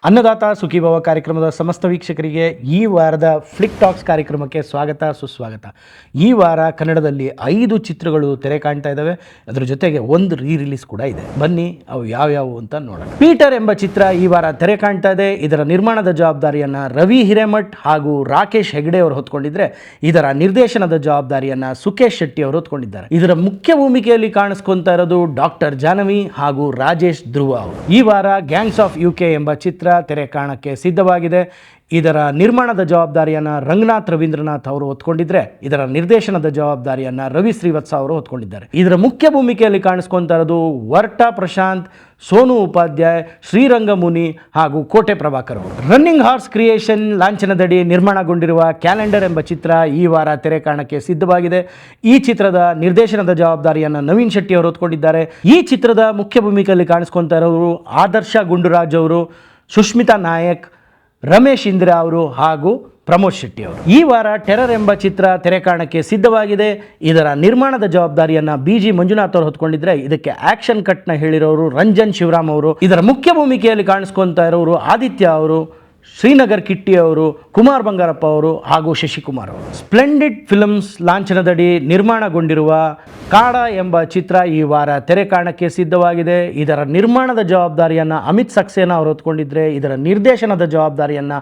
ಅನ್ನದಾತ ಸುಖೀಭವ ಕಾರ್ಯಕ್ರಮದ ಸಮಸ್ತ ವೀಕ್ಷಕರಿಗೆ ಈ ವಾರದ ಫ್ಲಿಕ್ ಟಾಕ್ಸ್ ಕಾರ್ಯಕ್ರಮಕ್ಕೆ ಸ್ವಾಗತ ಸುಸ್ವಾಗತ. ಈ ವಾರ ಕನ್ನಡದಲ್ಲಿ 5 ಚಿತ್ರಗಳು ತೆರೆ ಕಾಣ್ತಾ ಇದ್ದಾವೆ. ಅದರ ಜೊತೆಗೆ ಒಂದು ರಿಲೀಸ್ ಕೂಡ ಇದೆ. ಬನ್ನಿ ಅವು ಯಾವ್ಯಾವು ಅಂತ ನೋಡೋಣ. ಪೀಟರ್ ಎಂಬ ಚಿತ್ರ ಈ ವಾರ ತೆರೆ ಕಾಣ್ತಾ ಇದೆ. ಇದರ ನಿರ್ಮಾಣದ ಜವಾಬ್ದಾರಿಯನ್ನು ರವಿ ಹಿರೇಮಠ್ ಹಾಗೂ ರಾಕೇಶ್ ಹೆಗ್ಡೆ ಅವರು ಹೊತ್ಕೊಂಡಿದ್ರೆ, ಇದರ ನಿರ್ದೇಶನದ ಜವಾಬ್ದಾರಿಯನ್ನು ಸುಕೇಶ್ ಶೆಟ್ಟಿ ಅವರು ಹೊತ್ಕೊಂಡಿದ್ದಾರೆ. ಇದರ ಮುಖ್ಯ ಭೂಮಿಕೆಯಲ್ಲಿ ಕಾಣಿಸ್ಕೊಂತಾ ಇರೋದು ಡಾಕ್ಟರ್ ಜಾಹ್ನವಿ ಹಾಗೂ ರಾಜೇಶ್ ಧ್ರುವ ಅವರು. ಈ ವಾರ ಗ್ಯಾಂಗ್ಸ್ ಆಫ್ UK ಎಂಬ ಚಿತ್ರ ತೆರೆ ಕಾಣಕ್ಕೆ ಸಿದ್ಧವಾಗಿದೆ. ಇದರ ನಿರ್ಮಾಣದ ಜವಾಬ್ದಾರಿಯನ್ನು ರಂಗನಾಥ್ ರವೀಂದ್ರನಾಥ್ ಅವರು ಹೊತ್ಕೊಂಡಿದ್ರೆ, ಇದರ ನಿರ್ದೇಶನದ ಜವಾಬ್ದಾರಿಯನ್ನು ರವಿ ಶ್ರೀವತ್ಸ ಅವರು ಹೊತ್ಕೊಂಡಿದ್ದಾರೆ. ಇದರ ಮುಖ್ಯ ಭೂಮಿಕೆಯಲ್ಲಿ ಕಾಣಿಸ್ಕೊಂತಾ ಇರೋದು ವರ್ಟಾ ಪ್ರಶಾಂತ್, ಸೋನು ಉಪಾಧ್ಯಾಯ್, ಶ್ರೀರಂಗಮುನಿ ಹಾಗೂ ಕೋಟೆ ಪ್ರಭಾಕರ್ ಅವರು. ರನ್ನಿಂಗ್ ಹಾರ್ಸ್ ಕ್ರಿಯೇಷನ್ ಲಾಂಛನದಡಿ ನಿರ್ಮಾಣಗೊಂಡಿರುವ ಕ್ಯಾಲೆಂಡರ್ ಎಂಬ ಚಿತ್ರ ಈ ವಾರ ತೆರೆ ಕಾಣಕ್ಕೆ ಸಿದ್ಧವಾಗಿದೆ. ಈ ಚಿತ್ರದ ನಿರ್ದೇಶನದ ಜವಾಬ್ದಾರಿಯನ್ನು ನವೀನ್ ಶೆಟ್ಟಿ ಅವರು ಹೊತ್ಕೊಂಡಿದ್ದಾರೆ. ಈ ಚಿತ್ರದ ಮುಖ್ಯ ಭೂಮಿಕೆಯಲ್ಲಿ ಕಾಣಿಸ್ಕೊಂತಾ ಇರೋರು ಆದರ್ಶ ಗುಂಡುರಾಜ್ ಅವರು, ಸುಷ್ಮಿತಾ ನಾಯಕ್, ರಮೇಶ್ ಇಂದ್ರ ಅವರು ಹಾಗೂ ಪ್ರಮೋದ್ ಶೆಟ್ಟಿ ಅವರು. ಈ ವಾರ ಟೆರರ್ ಎಂಬ ಚಿತ್ರ ತೆರೆ ಕಾಣಕ್ಕೆ ಸಿದ್ಧವಾಗಿದೆ. ಇದರ ನಿರ್ಮಾಣದ ಜವಾಬ್ದಾರಿಯನ್ನು BG ಮಂಜುನಾಥ್ ಅವರು ಹೊತ್ಕೊಂಡಿದ್ರೆ, ಇದಕ್ಕೆ ಆಕ್ಷನ್ ಕಟ್ನ ಹೇಳಿರೋರು ರಂಜನ್ ಶಿವರಾಮ್ ಅವರು. ಇದರ ಮುಖ್ಯ ಭೂಮಿಕೆಯಲ್ಲಿ ಕಾಣಿಸ್ಕೊಂತಾ ಇರೋರು ಆದಿತ್ಯ ಅವರು, ಶ್ರೀನಗರ್ ಕಿಟ್ಟಿ ಅವರು, ಕುಮಾರ್ ಬಂಗಾರಪ್ಪ ಅವರು ಹಾಗೂ ಶಶಿಕುಮಾರ್ ಅವರು. ಸ್ಪ್ಲೆಂಡಿಡ್ ಫಿಲ್ಮ್ಸ್ ಲಾಂಛನದಡಿ ನಿರ್ಮಾಣಗೊಂಡಿರುವ ಕಾಡ ಎಂಬ ಚಿತ್ರ ಈ ವಾರ ತೆರೆ ಕಾಣಕ್ಕೆ ಸಿದ್ಧವಾಗಿದೆ. ಇದರ ನಿರ್ಮಾಣದ ಜವಾಬ್ದಾರಿಯನ್ನು ಅಮಿತ್ ಸಕ್ಸೇನಾ ಅವರು ಹೊತ್ಕೊಂಡಿದ್ರೆ, ಇದರ ನಿರ್ದೇಶನದ ಜವಾಬ್ದಾರಿಯನ್ನು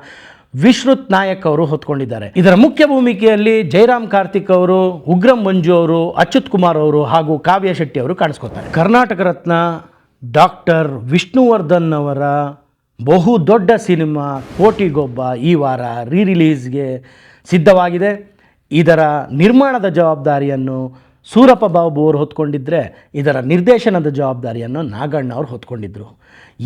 ವಿಶ್ರುತ್ ನಾಯಕ್ ಅವರು ಹೊತ್ಕೊಂಡಿದ್ದಾರೆ. ಇದರ ಮುಖ್ಯ ಭೂಮಿಕೆಯಲ್ಲಿ ಜಯರಾಮ್ ಕಾರ್ತಿಕ್ ಅವರು, ಉಗ್ರಂ ಮಂಜು ಅವರು, ಅಚ್ಯುತ್ ಕುಮಾರ್ ಅವರು ಹಾಗೂ ಕಾವ್ಯ ಶೆಟ್ಟಿ ಅವರು ಕಾಣಿಸ್ಕೊತಾರೆ. ಕರ್ನಾಟಕ ರತ್ನ ಡಾಕ್ಟರ್ ವಿಷ್ಣುವರ್ಧನ್ ಅವರ ಬಹು ದೊಡ್ಡ ಸಿನಿಮಾ ಕೋಟಿಗೊಬ್ಬ ಈ ವಾರ ರಿಲೀಸ್ಗೆ ಸಿದ್ಧವಾಗಿದೆ. ಇದರ ನಿರ್ಮಾಣದ ಜವಾಬ್ದಾರಿಯನ್ನು ಸೂರಪ್ಪ ಬಾಬು ಅವರು ಹೊತ್ಕೊಂಡಿದ್ದರೆ, ಇದರ ನಿರ್ದೇಶನದ ಜವಾಬ್ದಾರಿಯನ್ನು ನಾಗಣ್ಣ ಅವರು ಹೊತ್ಕೊಂಡಿದ್ದರು.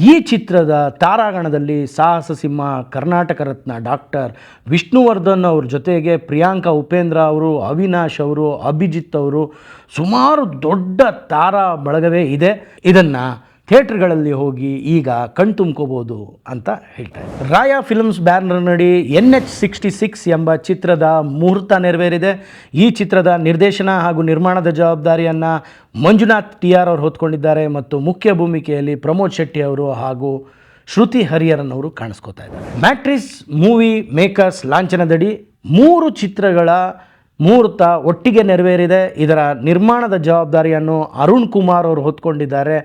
ಈ ಚಿತ್ರದ ತಾರಾಗಣದಲ್ಲಿ ಸಾಹಸ ಸಿಂಹ ಕರ್ನಾಟಕ ರತ್ನ ಡಾಕ್ಟರ್ ವಿಷ್ಣುವರ್ಧನ್ ಅವ್ರ ಜೊತೆಗೆ ಪ್ರಿಯಾಂಕಾ ಉಪೇಂದ್ರ ಅವರು, ಅವಿನಾಶ್ ಅವರು, ಅಭಿಜಿತ್ ಅವರು, ಸುಮಾರು ದೊಡ್ಡ ತಾರಾ ಬಳಗವೇ ಇದೆ. ಇದನ್ನು ಥಿಯೇಟ್ರ್ಗಳಲ್ಲಿ ಹೋಗಿ ಈಗ ಕಣ್ತುಂಬ್ಕೋಬೋದು ಅಂತ ಹೇಳ್ತಾರೆ. ರಾಯಾ ಫಿಲ್ಮ್ಸ್ ಬ್ಯಾನರ್ನಡಿ NH66 ಎಂಬ ಚಿತ್ರದ ಮುಹೂರ್ತ ನೆರವೇರಿದೆ. ಈ ಚಿತ್ರದ ನಿರ್ದೇಶನ ಹಾಗೂ ನಿರ್ಮಾಣದ ಜವಾಬ್ದಾರಿಯನ್ನು ಮಂಜುನಾಥ್ TR ಅವರು ಹೊತ್ಕೊಂಡಿದ್ದಾರೆ ಮತ್ತು ಮುಖ್ಯ ಭೂಮಿಕೆಯಲ್ಲಿ ಪ್ರಮೋದ್ ಶೆಟ್ಟಿ ಅವರು ಹಾಗೂ ಶ್ರುತಿ ಹರಿಹರನ್ ಅವರು ಕಾಣಿಸ್ಕೋತಾ ಇದ್ದಾರೆ. ಮ್ಯಾಟ್ರಿಸ್ ಮೂವಿ ಮೇಕರ್ಸ್ ಲಾಂಛನದಡಿ 3 ಚಿತ್ರಗಳ ಮುಹೂರ್ತ ಒಟ್ಟಿಗೆ ನೆರವೇರಿದೆ. ಇದರ ನಿರ್ಮಾಣದ ಜವಾಬ್ದಾರಿಯನ್ನು ಅರುಣ್ ಕುಮಾರ್ ಅವರು ಹೊತ್ಕೊಂಡಿದ್ದಾರೆ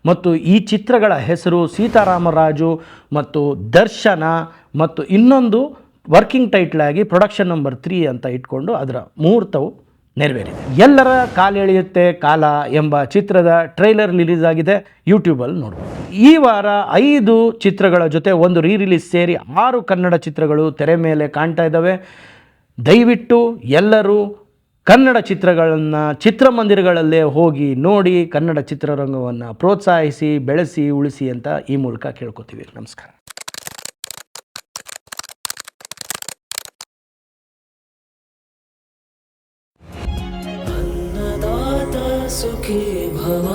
ಮತ್ತು ಈ ಚಿತ್ರಗಳ ಹೆಸರು ಸೀತಾರಾಮರಾಜು ಮತ್ತು ದರ್ಶನ ಮತ್ತು ಇನ್ನೊಂದು ವರ್ಕಿಂಗ್ ಟೈಟ್ಲ್ ಆಗಿ ಪ್ರೊಡಕ್ಷನ್ ನಂಬರ್ 3 ಅಂತ ಇಟ್ಕೊಂಡು ಅದರ ಮುಹೂರ್ತವು ನೆರವೇರಿದೆ. ಎಲ್ಲರ ಕಾಲೆಳೆಯುತ್ತೆ ಕಾಲ ಎಂಬ ಚಿತ್ರದ ಟ್ರೈಲರ್ ರಿಲೀಸ್ ಆಗಿದೆ, ಯೂಟ್ಯೂಬಲ್ಲಿ ನೋಡ್ಬೋದು. ಈ ವಾರ 5 ಚಿತ್ರಗಳ ಜೊತೆ ಒಂದು ರಿಲೀಸ್ ಸೇರಿ 6 ಕನ್ನಡ ಚಿತ್ರಗಳು ತೆರೆ ಮೇಲೆ ಕಾಣ್ತಾ ಇದ್ದಾವೆ. ದಯವಿಟ್ಟು ಎಲ್ಲರೂ ಕನ್ನಡ ಚಿತ್ರಗಳನ್ನು ಚಿತ್ರಮಂದಿರಗಳಲ್ಲೇ ಹೋಗಿ ನೋಡಿ, ಕನ್ನಡ ಚಿತ್ರರಂಗವನ್ನು ಪ್ರೋತ್ಸಾಹಿಸಿ, ಬೆಳೆಸಿ, ಉಳಿಸಿ ಅಂತ ಈ ಮೂಲಕ ಕೇಳ್ಕೊತೀವಿ. ನಮಸ್ಕಾರ. ಅನ್ನದಾತ ಸುಖೀ ಭವ.